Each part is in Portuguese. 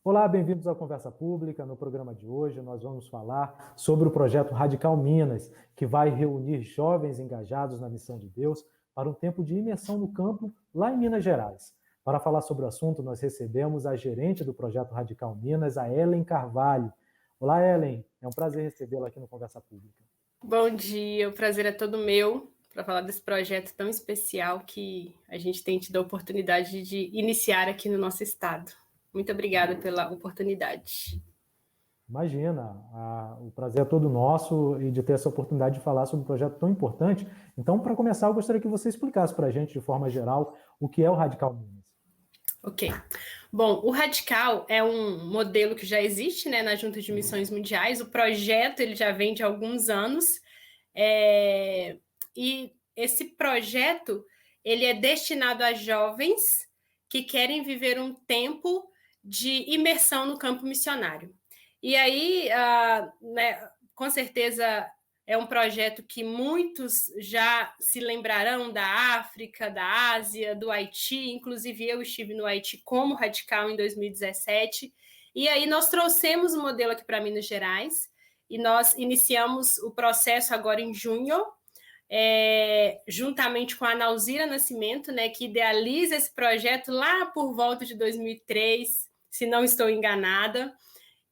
Olá, bem-vindos ao Conversa Pública. No programa de hoje, nós vamos falar sobre o projeto Radical Minas, que vai reunir jovens engajados na missão de Deus para um tempo de imersão no campo lá em Minas Gerais. Para falar sobre o assunto, nós recebemos a gerente do projeto Radical Minas, a Ellen Carvalho. Olá, Ellen. É um prazer recebê-la aqui no Conversa Pública. Bom dia, o prazer é todo meu para falar desse projeto tão especial que a gente tem tido a oportunidade de iniciar aqui no nosso estado. Muito obrigada pela oportunidade. Imagina, o prazer é todo nosso e de ter essa oportunidade de falar sobre um projeto tão importante. Então, para começar, eu gostaria que você explicasse para a gente, de forma geral, o que é o Radical Minas. Ok. Bom, o Radical é um modelo que já existe, né, na Junta de Missões Mundiais. O projeto ele já vem de alguns anos. E esse projeto ele é destinado a jovens que querem viver um tempo de imersão no campo missionário. E aí, né, com certeza, é um projeto que muitos já se lembrarão da África, da Ásia, do Haiti. Inclusive, eu estive no Haiti como radical em 2017. E aí, nós trouxemos o modelo aqui para Minas Gerais e nós iniciamos o processo agora em junho, juntamente com a Nauzira Nascimento, né, que idealiza esse projeto lá por volta de 2003, se não estou enganada.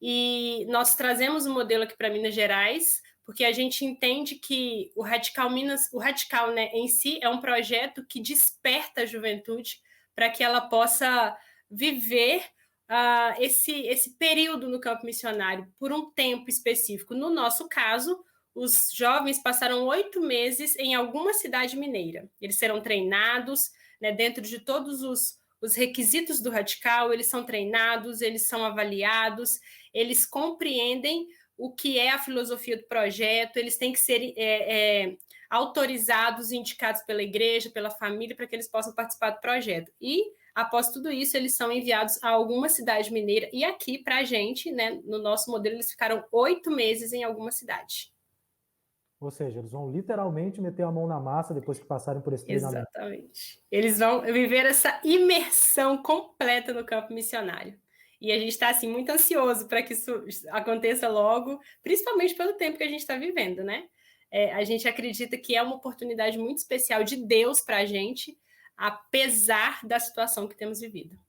E nós trazemos o modelo aqui para Minas Gerais, porque a gente entende que o Radical Minas, o Radical, né, em si, é um projeto que desperta a juventude para que ela possa viver esse período no campo missionário por um tempo específico. No nosso caso, os jovens passaram 8 meses em alguma cidade mineira. Eles serão treinados, né, dentro de todos os requisitos do Radical, eles são treinados, eles são avaliados, eles compreendem o que é a filosofia do projeto, eles têm que ser autorizados e indicados pela igreja, pela família, para que eles possam participar do projeto. E, após tudo isso, eles são enviados a alguma cidade mineira. E aqui, para a gente, né, no nosso modelo, eles ficaram 8 meses em alguma cidade. Ou seja, eles vão literalmente meter a mão na massa depois que passarem por esse treinamento. Exatamente. Eles vão viver essa imersão completa no campo missionário. E a gente está assim muito ansioso para que isso aconteça logo, principalmente pelo tempo que a gente está vivendo, né? A gente acredita que é uma oportunidade muito especial de Deus para a gente, apesar da situação que temos vivido.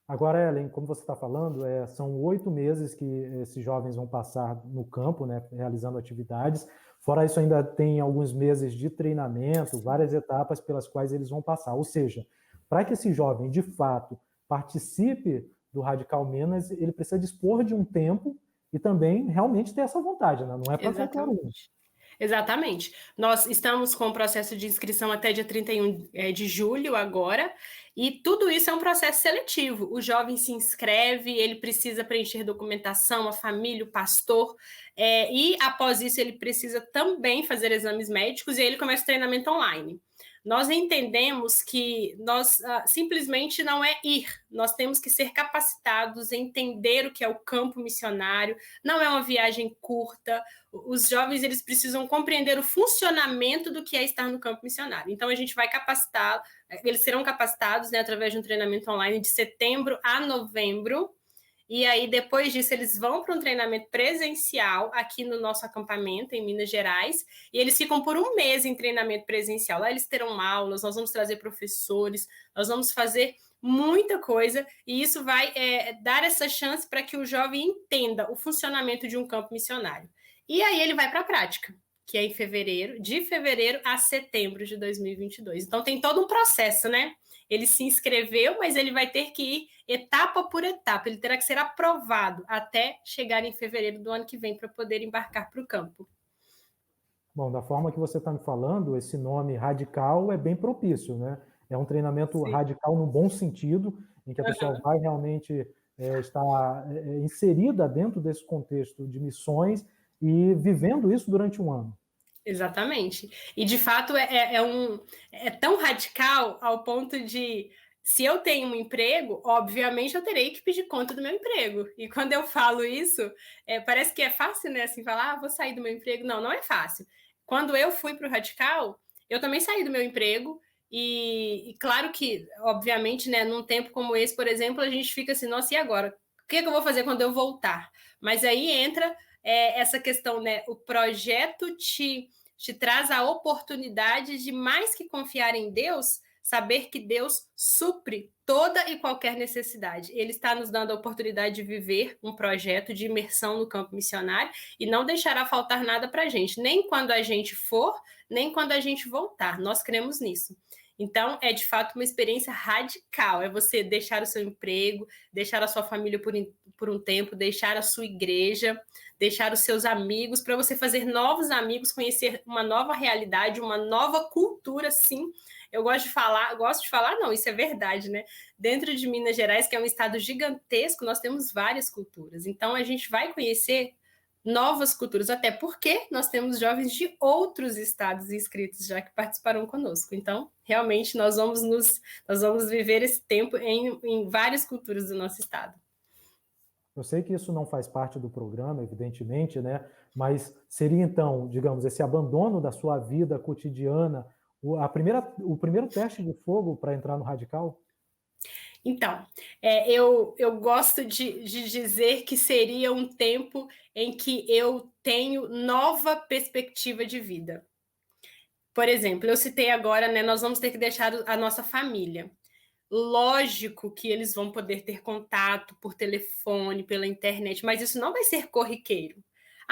Agora, Ellen, como você está falando, são 8 meses que esses jovens vão passar no campo, né, realizando atividades. Fora isso, ainda tem alguns meses de treinamento, várias etapas pelas quais eles vão passar. Ou seja, para que esse jovem, de fato, participe do Radical Minas, ele precisa dispor de um tempo e também realmente ter essa vontade, né? Não é para qualquer um. Exatamente. Exatamente. Nós estamos com o processo de inscrição até dia 31 de julho agora, e tudo isso é um processo seletivo. O jovem se inscreve, ele precisa preencher documentação, a família, o pastor, e após isso ele precisa também fazer exames médicos e aí ele começa o treinamento online. Nós entendemos que nós simplesmente não é ir, nós temos que ser capacitados, entender o que é o campo missionário, não é uma viagem curta, os jovens eles precisam compreender o funcionamento do que é estar no campo missionário. Então a gente vai capacitar, eles serão capacitados, né, através de um treinamento online de setembro a novembro. E aí, depois disso, eles vão para um treinamento presencial aqui no nosso acampamento, em Minas Gerais, e eles ficam por um mês em treinamento presencial. Lá eles terão aulas, nós vamos trazer professores, nós vamos fazer muita coisa, e isso vai dar essa chance para que o jovem entenda o funcionamento de um campo missionário. E aí ele vai para a prática, que é em fevereiro, de fevereiro a setembro de 2022. Então tem todo um processo, né? Ele se inscreveu, mas ele vai ter que ir etapa por etapa. Ele terá que ser aprovado até chegar em fevereiro do ano que vem para poder embarcar para o campo. Bom, da forma que você está me falando, esse nome radical é bem propício, né? É um treinamento Sim. radical no bom sentido, em que a pessoa vai realmente estar inserida dentro desse contexto de missões e vivendo isso durante um ano. Exatamente. E de fato é tão radical ao ponto de, se eu tenho um emprego, obviamente eu terei que pedir conta do meu emprego. E quando eu falo isso, parece que é fácil, né? Assim, falar, vou sair do meu emprego. Não, não é fácil. Quando eu fui para o radical, eu também saí do meu emprego. E claro que, obviamente, né, num tempo como esse, por exemplo, a gente fica assim, nossa, e agora? que eu vou fazer quando eu voltar? Mas aí entra essa questão, né? O projeto te traz a oportunidade de, mais que confiar em Deus, saber que Deus supre toda e qualquer necessidade. Ele está nos dando a oportunidade de viver um projeto de imersão no campo missionário e não deixará faltar nada para a gente, nem quando a gente for, nem quando a gente voltar. Nós cremos nisso. Então, é de fato uma experiência radical. É você deixar o seu emprego, deixar a sua família por um tempo, deixar a sua igreja, deixar os seus amigos, para você fazer novos amigos, conhecer uma nova realidade, uma nova cultura, sim. Eu gosto de falar, não, isso é verdade, né? Dentro de Minas Gerais, que é um estado gigantesco, nós temos várias culturas. Então, a gente vai conhecer novas culturas, até porque nós temos jovens de outros estados inscritos já que participaram conosco. Então, realmente, nós vamos viver esse tempo em várias culturas do nosso estado. Eu sei que isso não faz parte do programa, evidentemente, né? Mas seria então, digamos, esse abandono da sua vida cotidiana, o primeiro teste de fogo para entrar no radical? Então, eu gosto de dizer que seria um tempo em que eu tenho nova perspectiva de vida. Por exemplo, eu citei agora, né? Nós vamos ter que deixar a nossa família. Lógico que eles vão poder ter contato por telefone, pela internet, mas isso não vai ser corriqueiro.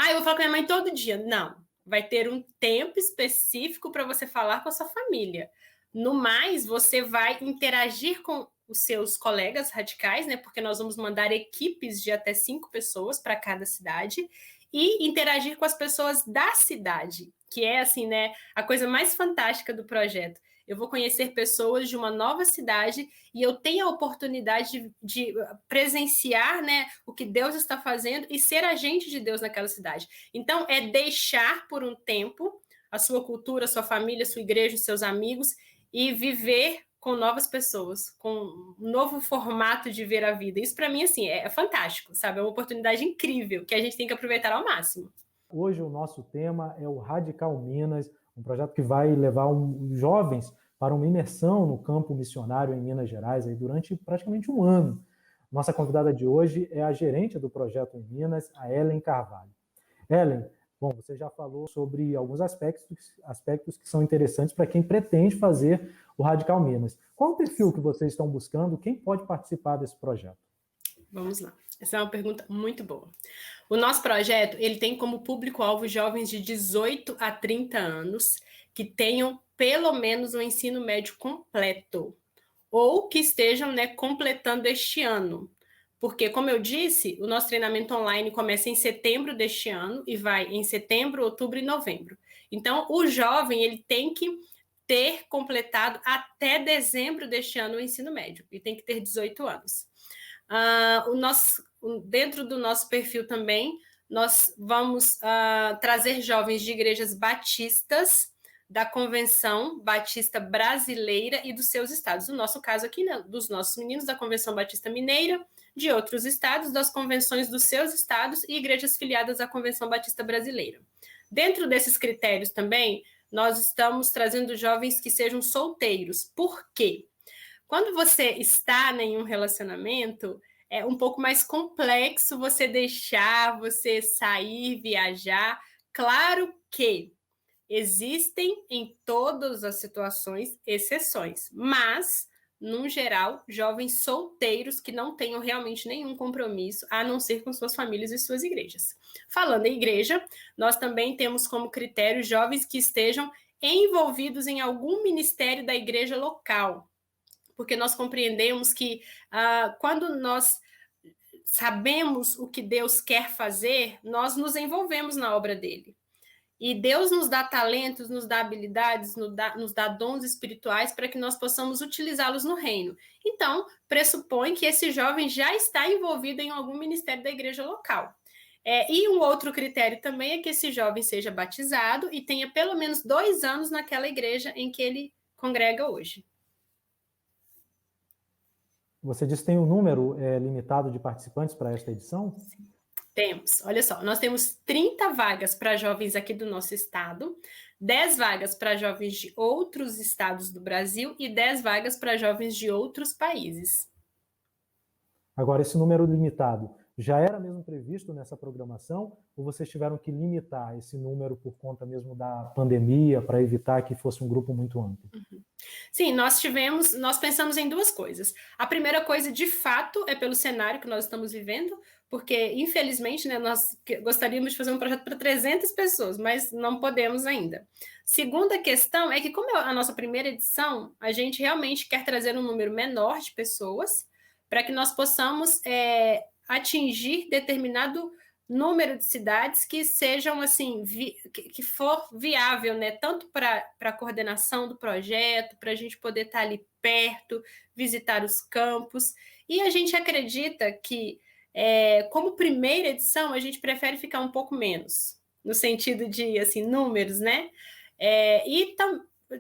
Eu vou falar com a minha mãe todo dia. Não. Vai ter um tempo específico para você falar com a sua família. No mais, você vai interagir com os seus colegas radicais, né? Porque nós vamos mandar equipes de até 5 pessoas para cada cidade e interagir com as pessoas da cidade, que é assim, né? A coisa mais fantástica do projeto. Eu vou conhecer pessoas de uma nova cidade e eu tenho a oportunidade de presenciar, né, o que Deus está fazendo e ser agente de Deus naquela cidade. Então, é deixar por um tempo a sua cultura, a sua família, a sua igreja, os seus amigos e viver com novas pessoas, com um novo formato de ver a vida. Isso, para mim, assim, é fantástico, sabe? É uma oportunidade incrível que a gente tem que aproveitar ao máximo. Hoje o nosso tema é o Radical Minas, um projeto que vai levar jovens para uma imersão no campo missionário em Minas Gerais aí, durante praticamente um ano. Nossa convidada de hoje é a gerente do projeto em Minas, a Ellen Carvalho. Ellen, bom, você já falou sobre alguns aspectos que são interessantes para quem pretende fazer o Radical Minas. Qual o perfil que vocês estão buscando? Quem pode participar desse projeto? Vamos lá. Essa é uma pergunta muito boa. O nosso projeto, ele tem como público-alvo jovens de 18 a 30 anos que tenham pelo menos um ensino médio completo ou que estejam, né, completando este ano. Porque, como eu disse, o nosso treinamento online começa em setembro deste ano e vai em setembro, outubro e novembro. Então, o jovem ele tem que ter completado até dezembro deste ano o ensino médio e tem que ter 18 anos. Dentro do nosso perfil também, nós vamos trazer jovens de igrejas batistas da Convenção Batista Brasileira e dos seus estados. No nosso caso aqui, né, dos nossos meninos da Convenção Batista Mineira, de outros estados, das convenções dos seus estados e igrejas filiadas à Convenção Batista Brasileira. Dentro desses critérios também, nós estamos trazendo jovens que sejam solteiros. Por quê? Quando você está em um relacionamento, é um pouco mais complexo você deixar, você sair, viajar. Claro que existem em todas as situações exceções, mas, no geral, jovens solteiros que não tenham realmente nenhum compromisso, a não ser com suas famílias e suas igrejas. Falando em igreja, nós também temos como critério jovens que estejam envolvidos em algum ministério da igreja local, porque nós compreendemos que quando nós sabemos o que Deus quer fazer, nós nos envolvemos na obra dele. E Deus nos dá talentos, nos dá habilidades, nos dá dons espirituais para que nós possamos utilizá-los no reino. Então, pressupõe que esse jovem já está envolvido em algum ministério da igreja local. E um outro critério também é que esse jovem seja batizado e tenha pelo menos 2 anos naquela igreja em que ele congrega hoje. Você disse que tem um número limitado de participantes para esta edição? Sim. Temos, olha só, nós temos 30 vagas para jovens aqui do nosso estado, 10 vagas para jovens de outros estados do Brasil e 10 vagas para jovens de outros países. Agora, esse número limitado já era mesmo previsto nessa programação ou vocês tiveram que limitar esse número por conta mesmo da pandemia para evitar que fosse um grupo muito amplo? Sim, nós pensamos em duas coisas. A primeira coisa, de fato, é pelo cenário que nós estamos vivendo, porque, infelizmente, né, nós gostaríamos de fazer um projeto para 300 pessoas, mas não podemos ainda. Segunda questão é que, como é a nossa primeira edição, a gente realmente quer trazer um número menor de pessoas para que nós possamos atingir determinado número de cidades que sejam assim, que for viável, né? Tanto para a coordenação do projeto, para a gente poder estar ali perto, visitar os campos. E a gente acredita que, como primeira edição, a gente prefere ficar um pouco menos, no sentido de assim, números, né?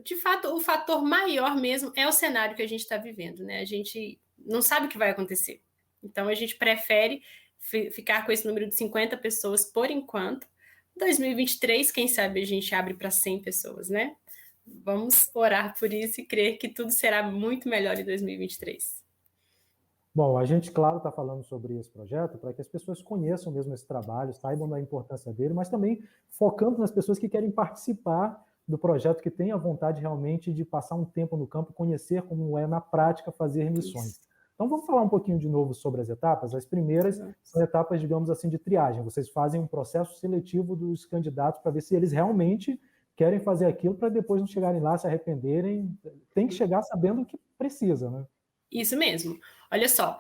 De fato, o fator maior mesmo é o cenário que a gente está vivendo, né? A gente não sabe o que vai acontecer. Então, a gente prefere ficar com esse número de 50 pessoas por enquanto. 2023, quem sabe a gente abre para 100 pessoas, né? Vamos orar por isso e crer que tudo será muito melhor em 2023. Bom, a gente, claro, está falando sobre esse projeto para que as pessoas conheçam mesmo esse trabalho, saibam da importância dele, mas também focando nas pessoas que querem participar do projeto, que têm a vontade realmente de passar um tempo no campo, conhecer como é na prática fazer missões. Isso. Então vamos falar um pouquinho de novo sobre as etapas. As primeiras são etapas, digamos assim, de triagem. Vocês fazem um processo seletivo dos candidatos para ver se eles realmente querem fazer aquilo, para depois não chegarem lá, se arrependerem. Tem que chegar sabendo o que precisa, né? Isso mesmo. Olha só,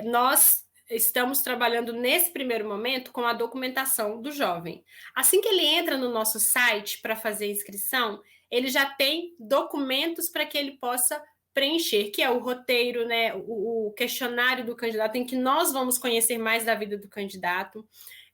nós estamos trabalhando nesse primeiro momento com a documentação do jovem. Assim que ele entra no nosso site para fazer a inscrição, ele já tem documentos para que ele possa preencher, que é o roteiro, né, o questionário do candidato, em que nós vamos conhecer mais da vida do candidato.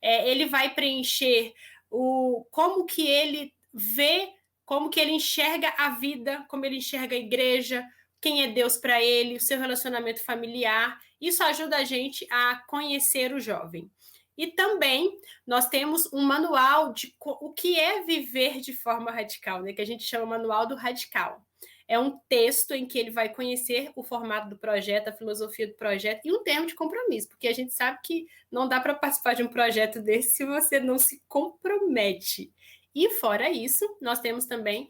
Ele vai preencher como que ele vê, como que ele enxerga a vida, como ele enxerga a igreja, quem é Deus para ele, o seu relacionamento familiar. Isso ajuda a gente a conhecer o jovem. E também nós temos um manual de o que é viver de forma radical, né, que a gente chama Manual do Radical. É um texto em que ele vai conhecer o formato do projeto, a filosofia do projeto e um termo de compromisso, porque a gente sabe que não dá para participar de um projeto desse se você não se compromete. E fora isso, nós temos também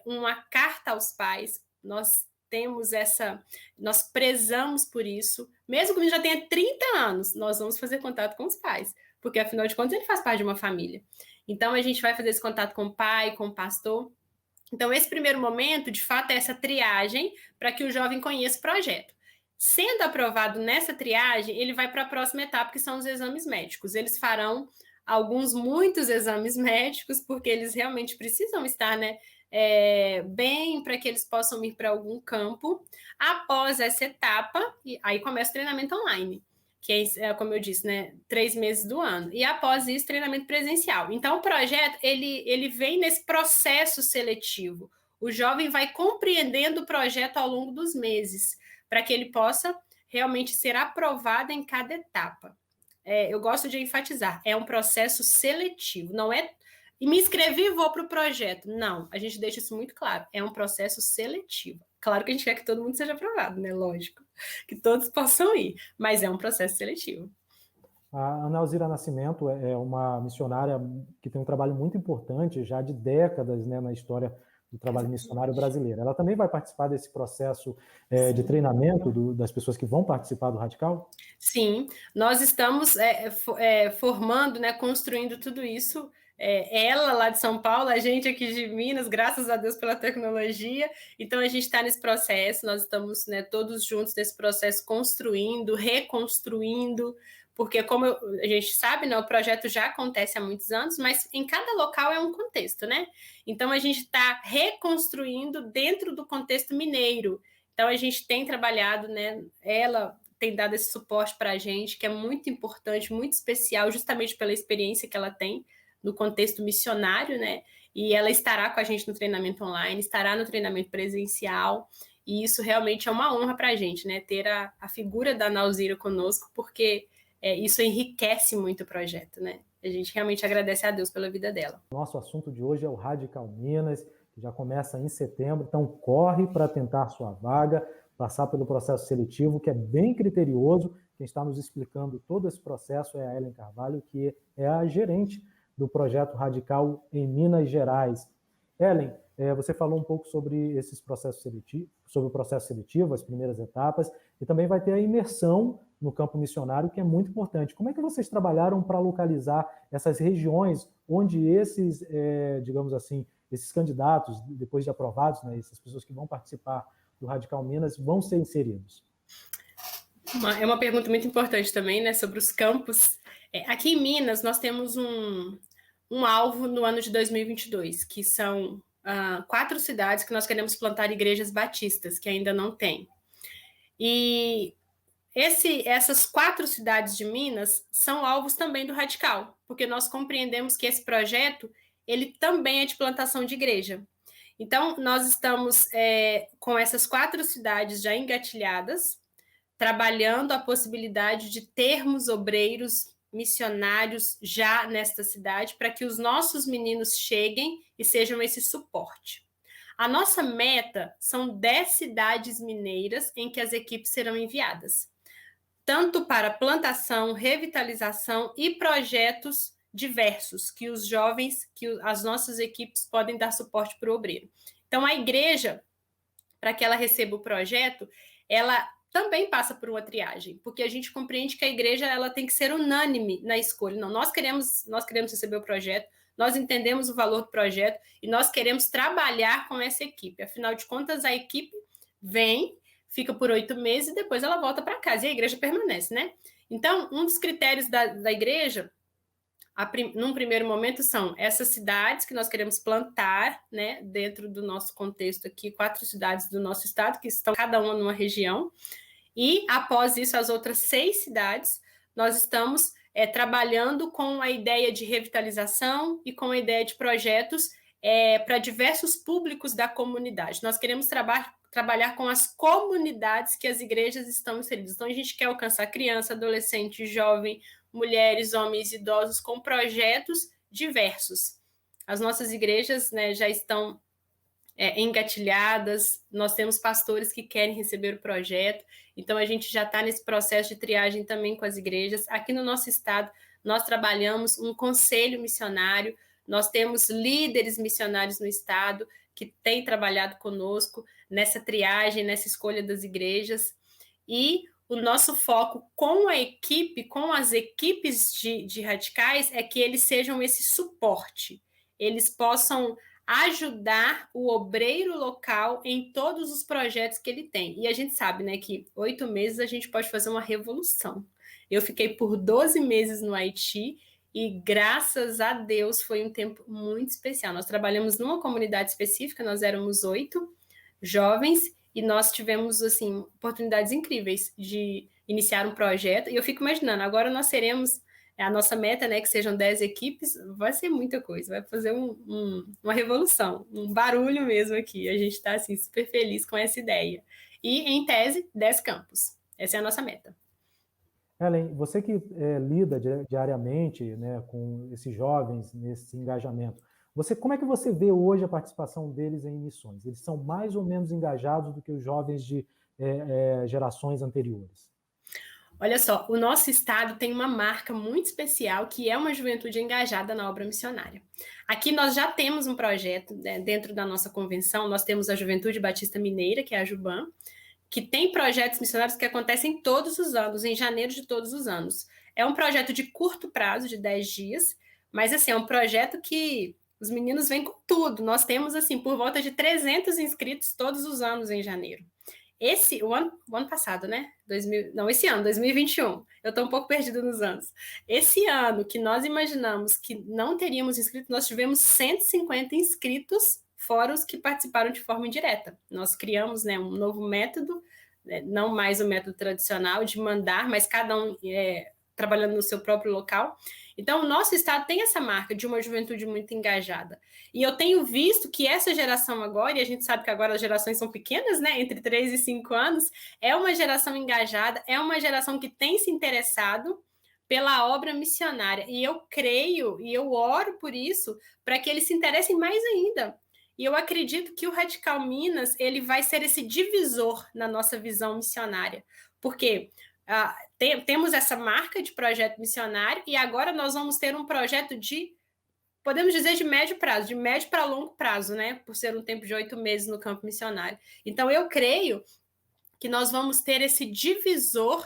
uma carta aos pais. Nós prezamos por isso, mesmo que ele já tenha 30 anos, nós vamos fazer contato com os pais, porque afinal de contas ele faz parte de uma família. Então a gente vai fazer esse contato com o pai, com o pastor. Então esse primeiro momento, de fato, é essa triagem para que o jovem conheça o projeto. Sendo aprovado nessa triagem, ele vai para a próxima etapa, que são os exames médicos. Eles farão muitos exames médicos, porque eles realmente precisam estar, né, bem para que eles possam ir para algum campo. Após essa etapa, aí começa o treinamento online, que é, como eu disse, né, 3 meses do ano. E após isso, treinamento presencial. Então, o projeto, ele vem nesse processo seletivo. O jovem vai compreendendo o projeto ao longo dos meses, para que ele possa realmente ser aprovado em cada etapa. Eu gosto de enfatizar, é um processo seletivo, não é e me inscrevi e vou para o projeto. Não, a gente deixa isso muito claro. É um processo seletivo. Claro que a gente quer que todo mundo seja aprovado, né? Lógico. Que todos possam ir. Mas é um processo seletivo. A Ana Alzira Nascimento é uma missionária que tem um trabalho muito importante, já de décadas, né, na história do trabalho missionário brasileiro. Ela também vai participar desse processo de treinamento das pessoas que vão participar do Radical? Sim, nós estamos formando, né, construindo tudo isso. Ela lá de São Paulo, a gente aqui de Minas, graças a Deus pela tecnologia. Então a gente está nesse processo, nós estamos, né, todos juntos nesse processo, construindo, reconstruindo, porque como a gente sabe, né, o projeto já acontece há muitos anos, mas em cada local é um contexto, né? Então a gente está reconstruindo dentro do contexto mineiro. Então a gente tem trabalhado, né? Ela tem dado esse suporte para a gente, que é muito importante, muito especial, justamente pela experiência que ela tem no contexto missionário, né? E ela estará com a gente no treinamento online, estará no treinamento presencial, e isso realmente é uma honra para a gente, né? Ter a figura da Ana Alzira conosco, porque isso enriquece muito o projeto, né? A gente realmente agradece a Deus pela vida dela. Nosso assunto de hoje é o Radical Minas, que já começa em setembro, então corre para tentar sua vaga. passar pelo processo seletivo, que é bem criterioso. Quem está nos explicando todo esse processo é a Ellen Carvalho, que é a gerente do Projeto Radical em Minas Gerais. Ellen, você falou um pouco sobre esses processos seletivos, sobre o processo seletivo, as primeiras etapas, e também vai ter a imersão no campo missionário, que é muito importante. Como é que vocês trabalharam para localizar essas regiões onde esses, digamos assim, esses candidatos, depois de aprovados, né, essas pessoas que vão participar do Radical Minas, vão ser inseridos? É uma pergunta muito importante também, né, sobre os campos. Aqui em Minas, nós temos um alvo no ano de 2022, que são 4 cidades que nós queremos plantar igrejas batistas, que ainda não tem. E essas 4 cidades de Minas são alvos também do Radical, porque nós compreendemos que esse projeto, ele também é de plantação de igreja. Então, nós estamos com essas 4 cidades já engatilhadas, trabalhando a possibilidade de termos obreiros missionários já nesta cidade, para que os nossos meninos cheguem e sejam esse suporte. A nossa meta são 10 cidades mineiras em que as equipes serão enviadas, tanto para plantação, revitalização e projetos diversos, que os jovens, que as nossas equipes podem dar suporte para o obreiro. Então, a igreja, para que ela receba o projeto, ela também passa por uma triagem, porque a gente compreende que a igreja ela tem que ser unânime na escolha. Não, nós queremos receber o projeto, nós entendemos o valor do projeto e nós queremos trabalhar com essa equipe. Afinal de contas, a equipe vem, fica por 8 meses e depois ela volta para casa e a igreja permanece, né? Então, um dos critérios da igreja, num primeiro momento, são essas cidades que nós queremos plantar, né, dentro do nosso contexto aqui, 4 cidades do nosso estado, que estão cada uma numa região, e após isso, as outras 6 cidades, nós estamos trabalhando com a ideia de revitalização e com a ideia de projetos para diversos públicos da comunidade. Nós queremos trabalhar com as comunidades que as igrejas estão inseridas. Então, a gente quer alcançar criança, adolescente, jovem, mulheres, homens, idosos, com projetos diversos. As nossas igrejas, né, já estão engatilhadas, nós temos pastores que querem receber o projeto, então a gente já está nesse processo de triagem também com as igrejas. Aqui no nosso estado, nós trabalhamos um conselho missionário, nós temos líderes missionários no estado que têm trabalhado conosco nessa triagem, nessa escolha das igrejas, e o nosso foco com a equipe, com as equipes de radicais, é que eles sejam esse suporte, eles possam ajudar o obreiro local em todos os projetos que ele tem. E a gente sabe, né, que 8 meses a gente pode fazer uma revolução. Eu fiquei por 12 meses no Haiti e, graças a Deus, foi um tempo muito especial. Nós trabalhamos numa comunidade específica, nós éramos 8 jovens e nós tivemos, assim, oportunidades incríveis de iniciar um projeto. E eu fico imaginando, agora nós seremos a nossa meta, né, que sejam 10 equipes, vai ser muita coisa, vai fazer uma revolução, um barulho mesmo aqui. A gente está, assim, super feliz com essa ideia. E, em tese, 10 campos. Essa é a nossa meta. Ellen, você que lida diariamente, né, com esses jovens, nesse engajamento, como é que você vê hoje a participação deles em missões? Eles são mais ou menos engajados do que os jovens de gerações anteriores? Olha só, o nosso estado tem uma marca muito especial, que é uma juventude engajada na obra missionária. Aqui nós já temos um projeto, né, dentro da nossa convenção, nós temos a Juventude Batista Mineira, que é a Juban, que tem projetos missionários que acontecem todos os anos, em janeiro de todos os anos. É um projeto de curto prazo, de 10 dias, mas assim, é um projeto que os meninos vêm com tudo. Nós temos, assim, por volta de 300 inscritos todos os anos em janeiro. O ano passado, né? Esse ano, 2021. Eu estou um pouco perdida nos anos. Esse ano que nós imaginamos que não teríamos inscritos, nós tivemos 150 inscritos, fora os que participaram de forma indireta. Nós criamos, né, um novo método, né, não mais o método tradicional de mandar, mas cada um trabalhando no seu próprio local. Então, o nosso estado tem essa marca de uma juventude muito engajada. E eu tenho visto que essa geração agora, e a gente sabe que agora as gerações são pequenas, né, entre 3 e 5 anos, é uma geração engajada, é uma geração que tem se interessado pela obra missionária. E eu creio, e eu oro por isso, para que eles se interessem mais ainda. E eu acredito que o Radical Minas ele vai ser esse divisor na nossa visão missionária, porque temos essa marca de projeto missionário e agora nós vamos ter um projeto podemos dizer, de médio prazo, de médio para longo prazo, né? Por ser um tempo de 8 meses no campo missionário. Então, eu creio que nós vamos ter esse divisor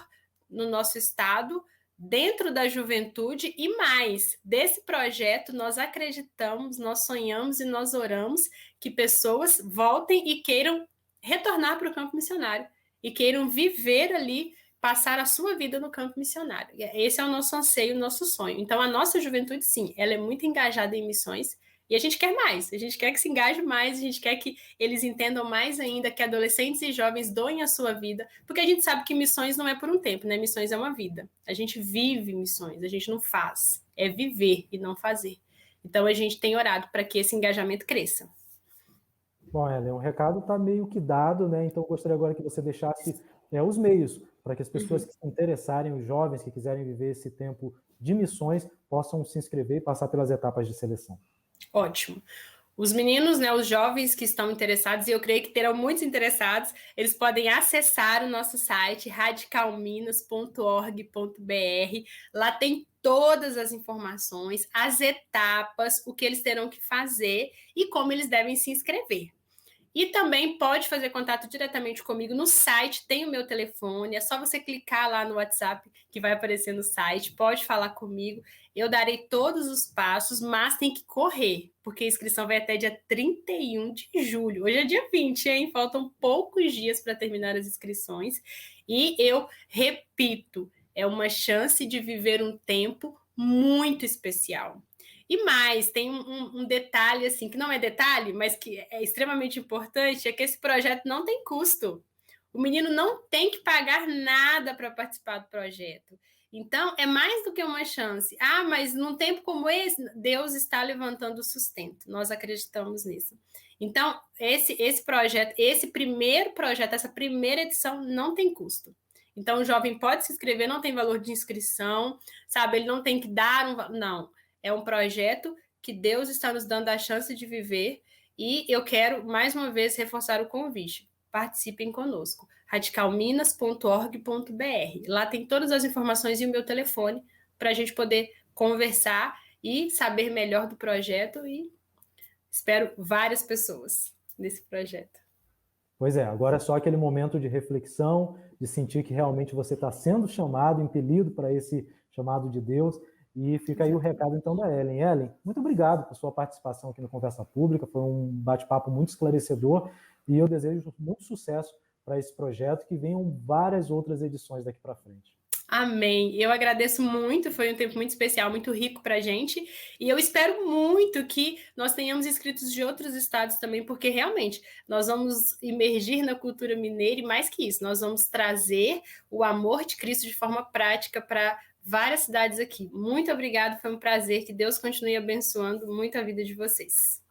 no nosso estado, dentro da juventude e mais. Desse projeto, nós acreditamos, nós sonhamos e nós oramos que pessoas voltem e queiram retornar para o campo missionário e queiram viver ali, passar a sua vida no campo missionário. Esse é o nosso anseio, o nosso sonho. Então, a nossa juventude, sim, ela é muito engajada em missões e a gente quer mais, a gente quer que se engaje mais, a gente quer que eles entendam mais ainda, que adolescentes e jovens doem a sua vida, porque a gente sabe que missões não é por um tempo, né? Missões é uma vida. A gente vive missões, a gente não faz. É viver e não fazer. Então, a gente tem orado para que esse engajamento cresça. Bom, Ellen, o recado está meio que dado, né? Então, eu gostaria agora que você deixasse os meios para que as pessoas que se interessarem, os jovens que quiserem viver esse tempo de missões, possam se inscrever e passar pelas etapas de seleção. Ótimo. Os meninos, né, os jovens que estão interessados, e eu creio que terão muitos interessados, eles podem acessar o nosso site radicalminas.org.br. Lá tem todas as informações, as etapas, o que eles terão que fazer e como eles devem se inscrever. E também pode fazer contato diretamente comigo no site, tem o meu telefone, é só você clicar lá no WhatsApp que vai aparecer no site, pode falar comigo, eu darei todos os passos, mas tem que correr, porque a inscrição vai até dia 31 de julho. Hoje é dia 20, hein? Faltam poucos dias para terminar as inscrições. E eu repito, é uma chance de viver um tempo muito especial. E mais, tem um detalhe, assim, que não é detalhe, mas que é extremamente importante, é que esse projeto não tem custo. O menino não tem que pagar nada para participar do projeto. Então, é mais do que uma chance. Ah, mas num tempo como esse, Deus está levantando o sustento. Nós acreditamos nisso. Então, esse projeto, esse primeiro projeto, essa primeira edição, não tem custo. Então, o jovem pode se inscrever, não tem valor de inscrição, sabe? Ele não tem que dar um... Não. É um projeto que Deus está nos dando a chance de viver e eu quero, mais uma vez, reforçar o convite. Participem conosco. radicalminas.org.br. Lá tem todas as informações e o meu telefone para a gente poder conversar e saber melhor do projeto e espero várias pessoas nesse projeto. Pois é, agora é só aquele momento de reflexão, de sentir que realmente você está sendo chamado, impelido para esse chamado de Deus. E fica aí o recado, então, da Ellen. Ellen, muito obrigado por sua participação aqui no Conversa Pública, foi um bate-papo muito esclarecedor e eu desejo muito sucesso para esse projeto, que venham várias outras edições daqui para frente. Amém. Eu agradeço muito, foi um tempo muito especial, muito rico para a gente, e eu espero muito que nós tenhamos inscritos de outros estados também, porque realmente nós vamos imergir na cultura mineira e mais que isso, nós vamos trazer o amor de Cristo de forma prática para várias cidades aqui. Muito obrigada, foi um prazer, que Deus continue abençoando muito a vida de vocês.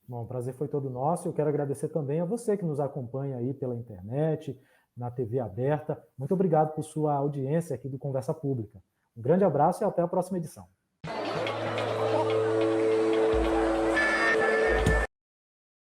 Bom, o prazer foi todo nosso. Eu quero agradecer também a você que nos acompanha aí pela internet, na TV aberta. Muito obrigado por sua audiência aqui do Conversa Pública. Um grande abraço e até a próxima edição.